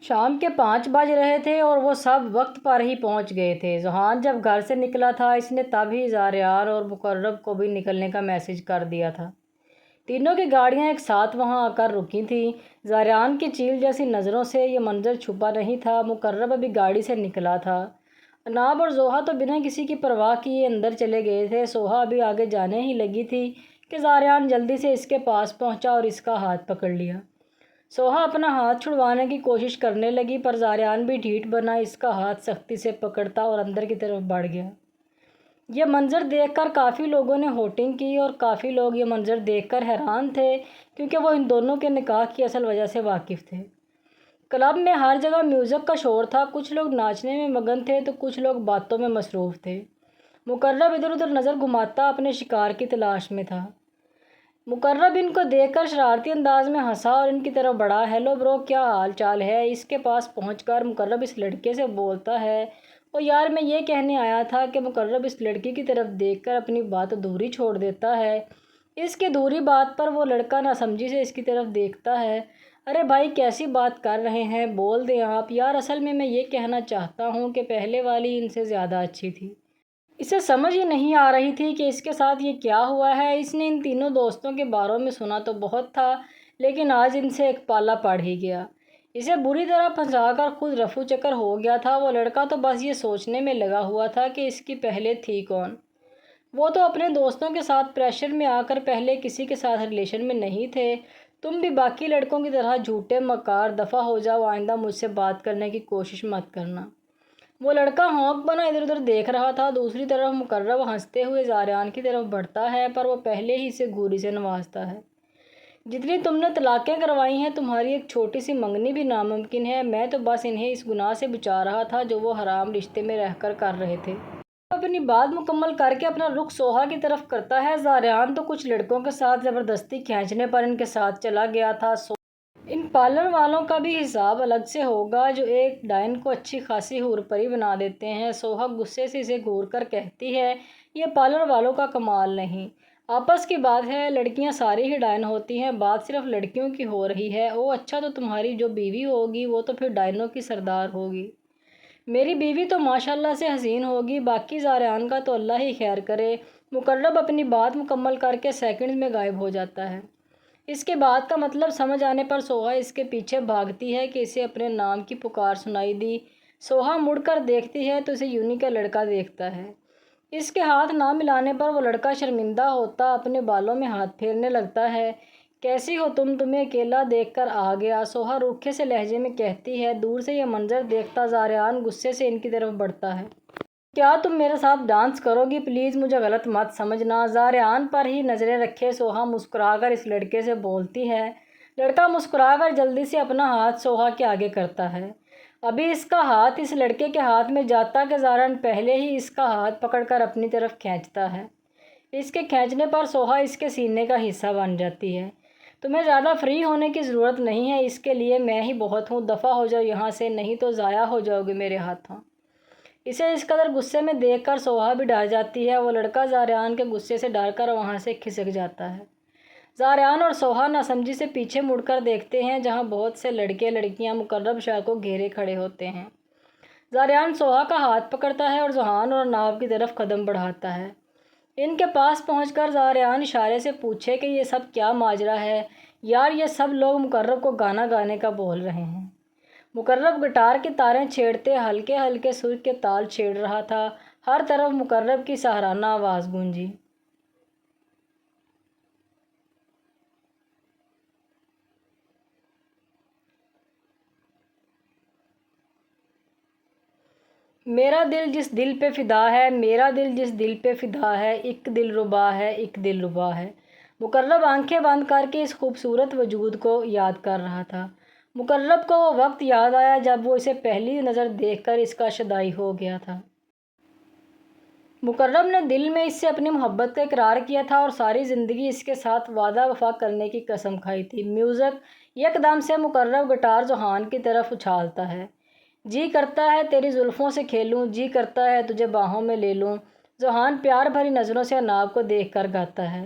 شام کے 5 بج رہے تھے اور وہ سب وقت پر ہی پہنچ گئے تھے۔ ذہان جب گھر سے نکلا تھا اس نے تب ہی زاریان اور مقرب کو بھی نکلنے کا میسج کر دیا تھا۔ تینوں کی گاڑیاں ایک ساتھ وہاں آ کر رکی تھیں۔ زاریان کی چیل جیسی نظروں سے یہ منظر چھپا نہیں تھا۔ مقرب ابھی گاڑی سے نکلا تھا۔ عناب اور زوہا تو بنا کسی کی پرواہ کیے اندر چلے گئے تھے۔ سوہا ابھی آگے جانے ہی لگی تھی کہ زاریان جلدی سے اس کے پاس پہنچا اور اس کا ہاتھ پکڑ لیا۔ سوہا اپنا ہاتھ چھڑوانے کی کوشش کرنے لگی پر زاریان بھی ڈھیٹ بنا اس کا ہاتھ سختی سے پکڑتا اور اندر کی طرف بڑھ گیا۔ یہ منظر دیکھ کر کافی لوگوں نے ہوٹنگ کی اور کافی لوگ یہ منظر دیکھ کر حیران تھے کیونکہ وہ ان دونوں کے نکاح کی اصل وجہ سے واقف تھے۔ کلب میں ہر جگہ میوزک کا شور تھا۔ کچھ لوگ ناچنے میں مگن تھے تو کچھ لوگ باتوں میں مصروف تھے۔ مقرب ادھر ادھر نظر گھماتا اپنے شکار کی تلاش میں تھا۔ مقرب ان کو دیکھ کر شرارتی انداز میں ہنسا اور ان کی طرف بڑھا۔ ہیلو برو، کیا حال چال ہے؟ اس کے پاس پہنچ کر مقرب اس لڑکے سے بولتا ہے۔ او یار، میں یہ کہنے آیا تھا کہ مقرب اس لڑکی کی طرف دیکھ کر اپنی بات ادھوری چھوڑ دیتا ہے۔ اس کی ادھوری بات پر وہ لڑکا ناسمجھی سے اس کی طرف دیکھتا ہے۔ ارے بھائی، کیسی بات کر رہے ہیں؟ بول دیں آپ۔ یار اصل میں یہ کہنا چاہتا ہوں کہ پہلے والی ان سے زیادہ اچھی تھی۔ اسے سمجھ ہی نہیں آ رہی تھی کہ اس کے ساتھ یہ کیا ہوا ہے۔ اس نے ان تینوں دوستوں کے باروں میں سنا تو بہت تھا لیکن آج ان سے ایک پالا پڑ ہی گیا۔ اسے بری طرح پھنسا کر خود رفو چکر ہو گیا تھا۔ وہ لڑکا تو بس یہ سوچنے میں لگا ہوا تھا کہ اس کی پہلے تھی کون۔ وہ تو اپنے دوستوں کے ساتھ پریشر میں آ کر پہلے کسی کے ساتھ ریلیشن میں نہیں تھے۔ تم بھی باقی لڑکوں کی طرح جھوٹے مکار دفع ہو جاؤ۔ آئندہ مجھ سے بات کرنے کی کوشش مت کرنا۔ وہ لڑکا ہونک بنا ادھر ادھر دیکھ رہا تھا۔ دوسری طرف مقرب ہنستے ہوئے زاریان کی طرف بڑھتا ہے پر وہ پہلے ہی اسے گھوری سے نوازتا ہے۔ جتنی تم نے طلاقیں کروائی ہیں تمہاری ایک چھوٹی سی منگنی بھی ناممکن ہے۔ میں تو بس انہیں اس گناہ سے بچا رہا تھا جو وہ حرام رشتے میں رہ کر رہے تھے۔ اپنی بات مکمل کر کے اپنا رخ سوہا کی طرف کرتا ہے۔ زاریان تو کچھ لڑکوں کے ساتھ زبردستی کھینچنے پر ان کے ساتھ چلا گیا تھا۔ ان پارلر والوں کا بھی حساب الگ سے ہوگا جو ایک ڈائن کو اچھی خاصی حور پری بنا دیتے ہیں۔ سوہا غصے سے اسے گھور کر کہتی ہے، یہ پارلر والوں کا کمال نہیں، آپس کی بات ہے۔ لڑکیاں ساری ہی ڈائن ہوتی ہیں، بات صرف لڑکیوں کی ہو رہی ہے۔ او اچھا، تو تمہاری جو بیوی ہوگی وہ تو پھر ڈائنوں کی سردار ہوگی۔ میری بیوی تو ماشاءاللہ سے حسین ہوگی، باقی زاریان کا تو اللہ ہی خیر کرے۔ مقرب اپنی بات مکمل کر کے سیکنڈز میں غائب ہو جاتا ہے۔ اس کے بات کا مطلب سمجھ آنے پر سوہا اس کے پیچھے بھاگتی ہے کہ اسے اپنے نام کی پکار سنائی دی۔ سوہا مڑ کر دیکھتی ہے تو اسے یونی کا لڑکا دیکھتا ہے۔ اس کے ہاتھ نہ ملانے پر وہ لڑکا شرمندہ ہوتا اپنے بالوں میں ہاتھ پھیرنے لگتا ہے۔ کیسی ہو تم؟ تمہیں اکیلا دیکھ کر آ گیا، سوہا روکھے سے لہجے میں کہتی ہے۔ دور سے یہ منظر دیکھتا زاریان غصے سے ان کی طرف بڑھتا ہے۔ کیا تم میرے ساتھ ڈانس کرو گی؟ پلیز مجھے غلط مت سمجھنا۔ زاریان پر ہی نظریں رکھے سوہا مسکرا کر اس لڑکے سے بولتی ہے۔ لڑکا مسکرا کر جلدی سے اپنا ہاتھ سوہا کے آگے کرتا ہے۔ ابھی اس کا ہاتھ اس لڑکے کے ہاتھ میں جاتا کہ زاریان پہلے ہی اس کا ہاتھ پکڑ کر اپنی طرف کھینچتا ہے۔ اس کے کھینچنے پر سوہا اس کے سینے کا حصہ بن جاتی ہے۔ تمہیں زیادہ فری ہونے کی ضرورت نہیں ہے، اس کے لیے میں ہی بہت ہوں۔ دفع ہو جاؤ یہاں سے، نہیں تو ضائع ہو جاؤ گے میرے ہاتھوں۔ اسے اس قدر غصے میں دیکھ کر سوہا بھی ڈر جاتی ہے۔ وہ لڑکا زاریان کے غصے سے ڈر کر وہاں سے کھسک جاتا ہے۔ زاریان اور سوہا ناسمجھی سے پیچھے مڑ کر دیکھتے ہیں جہاں بہت سے لڑکے لڑکیاں مقرب شاہ کو گھیرے کھڑے ہوتے ہیں۔ زاریان سوہا کا ہاتھ پکڑتا ہے اور ذہان اور عناب کی طرف قدم بڑھاتا ہے۔ ان کے پاس پہنچ کر زاریان اشارے سے پوچھے کہ یہ سب کیا ماجرا ہے؟ یار یہ سب لوگ مقرب کو گانا گانے کا بول رہے ہیں۔ مقرب گٹار کی تاریں چھیڑتے ہلکے ہلکے سر کے تال چھیڑ رہا تھا۔ ہر طرف مقرب کی سحرانہ آواز گونجی۔ میرا دل جس دل پہ فدا ہے، میرا دل جس دل پہ فدا ہے، ایک دل ربا ہے، ایک دل ربا ہے۔ مقرب آنکھیں بند کر کے اس خوبصورت وجود کو یاد کر رہا تھا۔ مقرب کو وہ وقت یاد آیا جب وہ اسے پہلی نظر دیکھ کر اس کا شدائی ہو گیا تھا۔ مقرب نے دل میں اس سے اپنی محبت کا اقرار کیا تھا اور ساری زندگی اس کے ساتھ وعدہ وفا کرنے کی قسم کھائی تھی۔ میوزک یک دم سے مقرب گٹار ذہان کی طرف اچھالتا ہے۔ جی کرتا ہے تیری زلفوں سے کھیلوں، جی کرتا ہے تجھے باہوں میں لے لوں، ذہان پیار بھری نظروں سے عناب کو دیکھ کر گاتا ہے۔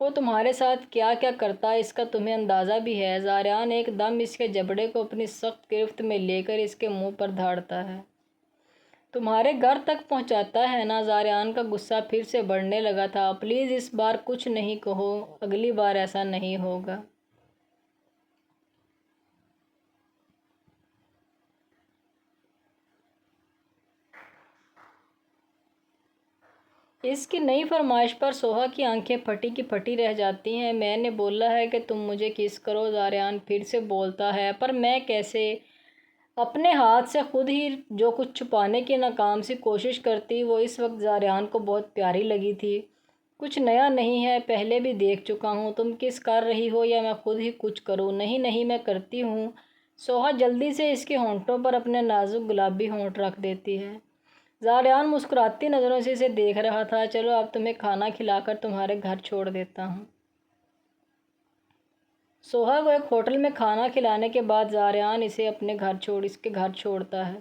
وہ تمہارے ساتھ کیا کیا کرتا ہے اس کا تمہیں اندازہ بھی ہے۔ زاریان ایک دم اس کے جبڑے کو اپنی سخت گرفت میں لے کر اس کے منہ پر دھاڑتا ہے۔ تمہارے گھر تک پہنچاتا ہے نا؟ زاریان کا غصہ پھر سے بڑھنے لگا تھا۔ پلیز اس بار کچھ نہیں کہو، اگلی بار ایسا نہیں ہوگا۔ اس کی نئی فرمائش پر سوہا کی آنکھیں پھٹی کی پھٹی رہ جاتی ہیں۔ میں نے بولا ہے کہ تم مجھے کس کرو، زاریان پھر سے بولتا ہے، پر میں کیسے؟ اپنے ہاتھ سے خود ہی جو کچھ چھپانے کی ناکام سی کوشش کرتی، وہ اس وقت زاریان کو بہت پیاری لگی تھی۔ کچھ نیا نہیں ہے، پہلے بھی دیکھ چکا ہوں۔ تم کس کر رہی ہو یا میں خود ہی کچھ کروں؟ نہیں نہیں، میں کرتی ہوں۔ سوہا جلدی سے اس کے ہونٹوں پر اپنے نازک گلابی ہونٹ رکھ دیتی ہے۔ زاریان مسکراتی نظروں سے اسے دیکھ رہا تھا۔ چلو اب تمہیں کھانا کھلا کر تمہارے گھر چھوڑ دیتا ہوں۔ سوہا کو ایک ہوٹل میں کھانا کھلانے کے بعد زاریان اسے اس کے گھر چھوڑتا ہے۔